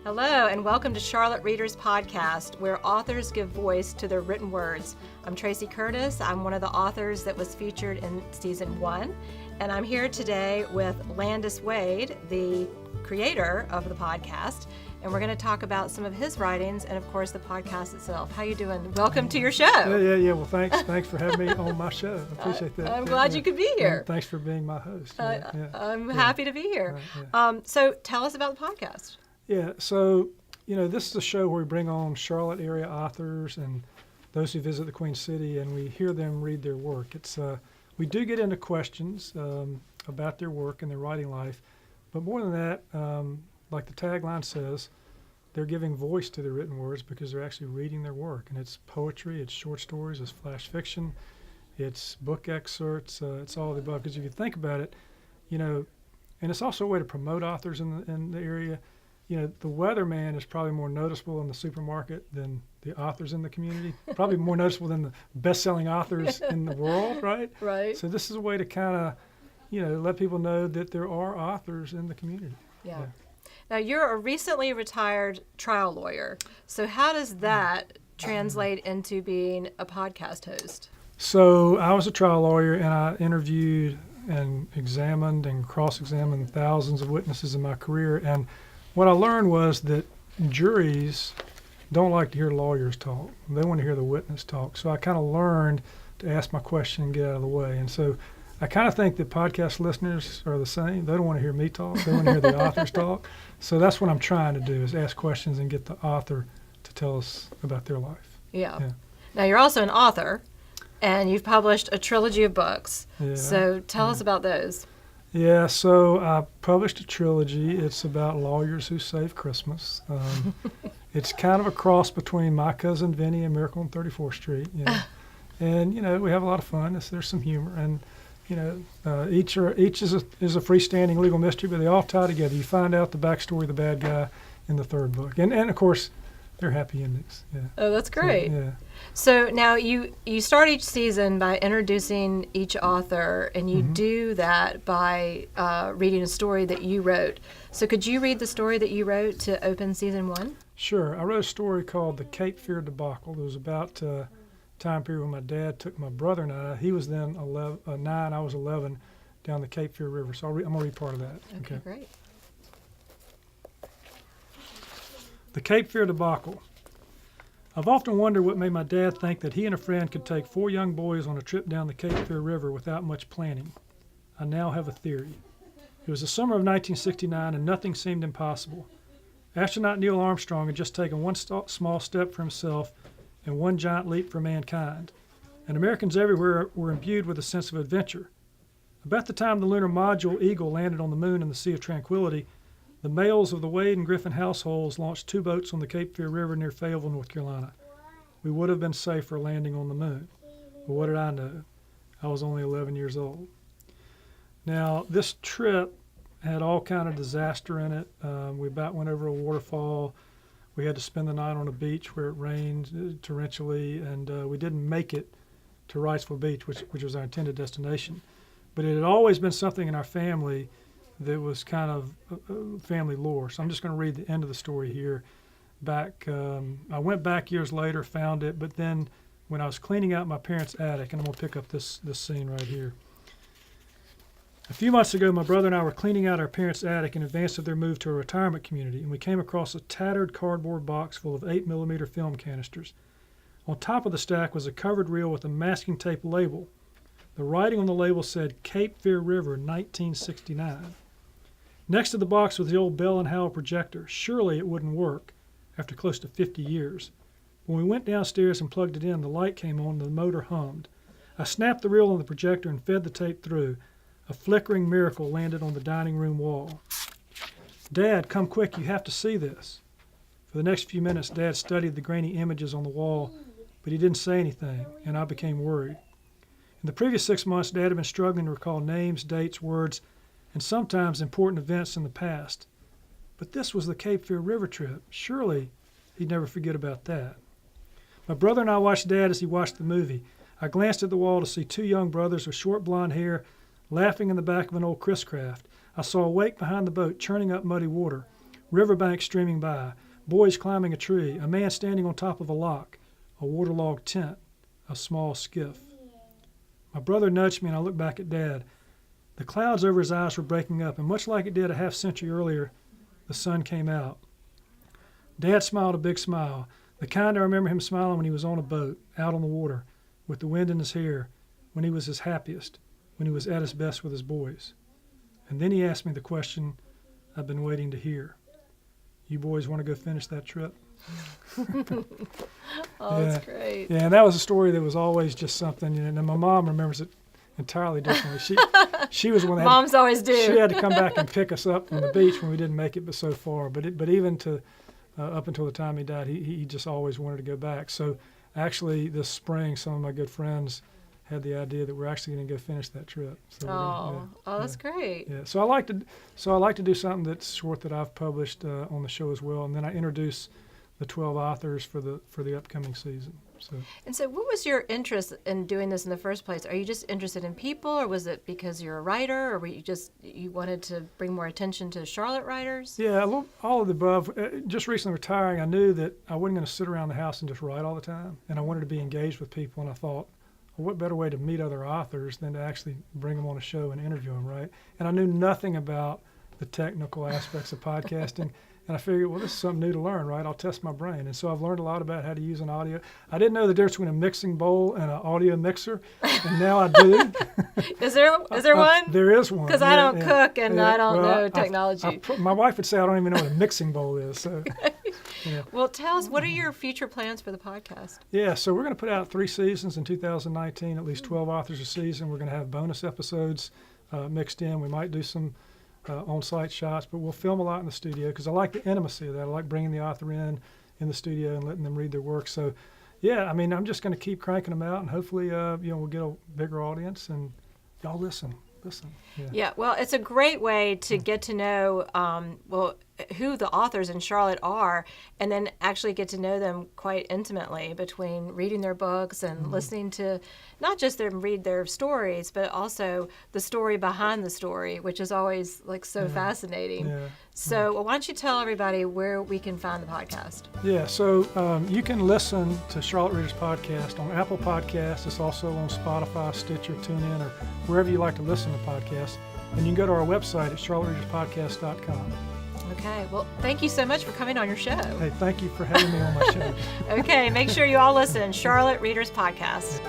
Hello, and welcome to Charlotte Readers Podcast, where authors give voice to their written words. I'm Tracy Curtis. I'm one of the authors that was featured in Season 1, and I'm here today with Landis Wade, the creator of the podcast, and we're going to talk about some of his writings and, of course, the podcast itself. How you doing? Welcome to your show. Yeah. Well, thanks for having me on my show. I appreciate that. I'm glad you could be here. Thanks for being my host. I'm happy to be here. Right, so tell us about the podcast. Yeah, so, this is a show where we bring on Charlotte area authors and those who visit the Queen City, and we hear them read their work. We do get into questions about their work and their writing life, but more than that, like the tagline says, they're giving voice to their written words because they're actually reading their work. And it's poetry, it's short stories, it's flash fiction, it's book excerpts, it's all of the above. Because if you think about it, and it's also a way to promote authors in the area. The weatherman is probably more noticeable in the supermarket than the authors in the community. Probably more noticeable than the best-selling authors in the world, right? Right. So this is a way to kind of, let people know that there are authors in the community. Yeah. Now, you're a recently retired trial lawyer. So how does that translate into being a podcast host? So I was a trial lawyer, and I interviewed and examined and cross-examined thousands of witnesses in my career. And what I learned was that juries don't like to hear lawyers talk. They want to hear the witness talk. So I kind of learned to ask my question and get out of the way. And so I kind of think that podcast listeners are the same. They don't want to hear me talk. They want to hear the authors talk. So that's what I'm trying to do, is ask questions and get the author to tell us about their life. Yeah. Now, you're also an author, and you've published a trilogy of books. Yeah. So tell us about those. Yeah, so I published a trilogy. It's about lawyers who save Christmas. It's kind of a cross between My Cousin Vinny and Miracle on 34th Street. And, we have a lot of fun. There's some humor. And, each is a freestanding legal mystery, but they all tie together. You find out the backstory of the bad guy in the third book. And of course, they're happy endings. Yeah. Oh, that's great. So, yeah. So now you start each season by introducing each author, and you do that by reading a story that you wrote. So could you read the story that you wrote to open season 1? Sure. I wrote a story called The Cape Fear Debacle. It was about time period when my dad took my brother and I. He was then 9, I was 11, down the Cape Fear River. So I'm going to read part of that. Okay, great. The Cape Fear Debacle. I've often wondered what made my dad think that he and a friend could take 4 young boys on a trip down the Cape Fear River without much planning. I now have a theory. It was the summer of 1969 and nothing seemed impossible. Astronaut Neil Armstrong had just taken one small step for himself and one giant leap for mankind, and Americans everywhere were imbued with a sense of adventure. About the time the lunar module Eagle landed on the moon in the Sea of Tranquility, the males of the Wade and Griffin households launched 2 boats on the Cape Fear River near Fayetteville, North Carolina. We would have been safer landing on the moon. But what did I know? I was only 11 years old. Now, this trip had all kind of disaster in it. We about went over a waterfall. We had to spend the night on a beach where it rained torrentially, and we didn't make it to Wrightsville Beach, which was our intended destination. But it had always been something in our family that was kind of family lore. So I'm just going to read the end of the story here. I went back years later, found it, but then when I was cleaning out my parents' attic, and I'm going to pick up this scene right here. A few months ago, my brother and I were cleaning out our parents' attic in advance of their move to a retirement community, and we came across a tattered cardboard box full of 8mm film canisters. On top of the stack was a covered reel with a masking tape label. The writing on the label said, Cape Fear River, 1969. Next to the box was the old Bell & Howell projector. Surely it wouldn't work after close to 50 years. When we went downstairs and plugged it in, the light came on and the motor hummed. I snapped the reel on the projector and fed the tape through. A flickering miracle landed on the dining room wall. Dad, come quick, you have to see this. For the next few minutes, Dad studied the grainy images on the wall, but he didn't say anything, and I became worried. In the previous 6 months, Dad had been struggling to recall names, dates, words, and sometimes important events in the past. But this was the Cape Fear River trip. Surely he'd never forget about that. My brother and I watched Dad as he watched the movie. I glanced at the wall to see 2 young brothers with short blonde hair laughing in the back of an old Chris Craft. I saw a wake behind the boat churning up muddy water. riverbank streaming by, boys climbing a tree, a man standing on top of a lock, a waterlogged tent, a small skiff. My brother nudged me and I looked back at Dad. The clouds over his eyes were breaking up, and much like it did a half-century earlier, the sun came out. Dad smiled a big smile, the kind I remember him smiling when he was on a boat, out on the water, with the wind in his hair, when he was his happiest, when he was at his best with his boys. And then he asked me the question I've been waiting to hear. You boys want to go finish that trip? That's great. Yeah, and that was a story that was always just something, and my mom remembers it entirely differently. She was one that Moms always do. She had to come back and pick us up from the beach when we didn't make it but so far. But even to up until the time he died, he just always wanted to go back. So actually this spring, some of my good friends had the idea that we're actually going to go finish that trip. So that's great. Yeah, so I like to do something that's short that I've published on the show as well, and then I introduce the 12 authors for the upcoming season. So what was your interest in doing this in the first place? Are you just interested in people, or was it because you're a writer, or were you wanted to bring more attention to Charlotte writers? Yeah, all of the above. Just recently retiring, I knew that I wasn't going to sit around the house and just write all the time, and I wanted to be engaged with people, and I thought, well, what better way to meet other authors than to actually bring them on a show and interview them, right? And I knew nothing about the technical aspects of podcasting. And I figured, well, this is something new to learn, right? I'll test my brain. And so I've learned a lot about how to use an audio. I didn't know the difference between a mixing bowl and an audio mixer, and now I do. Is there one? There is one. Because I don't cook and I don't know technology. My wife would say I don't even know what a mixing bowl is. So, Well, tell us, what are your future plans for the podcast? Yeah, so we're going to put out 3 seasons in 2019, at least 12 authors a season. We're going to have bonus episodes mixed in. We might do some on-site shots, but we'll film a lot in the studio because I like the intimacy of that. I like bringing the author in the studio and letting them read their work. So, yeah, I mean, I'm just going to keep cranking them out, and hopefully, we'll get a bigger audience, and y'all listen. Yeah, well, it's a great way to get to know, who the authors in Charlotte are, and then actually get to know them quite intimately between reading their books and listening to not just them read their stories, but also the story behind the story, which is always so fascinating. Yeah. So why don't you tell everybody where we can find the podcast? Yeah, so you can listen to Charlotte Readers Podcast on Apple Podcasts. It's also on Spotify, Stitcher, TuneIn, or wherever you like to listen to podcasts. And you can go to our website at charlottereaderspodcast.com. Okay, well, thank you so much for coming on your show. Hey, thank you for having me on my show. Okay, make sure you all listen. Charlotte Readers Podcast.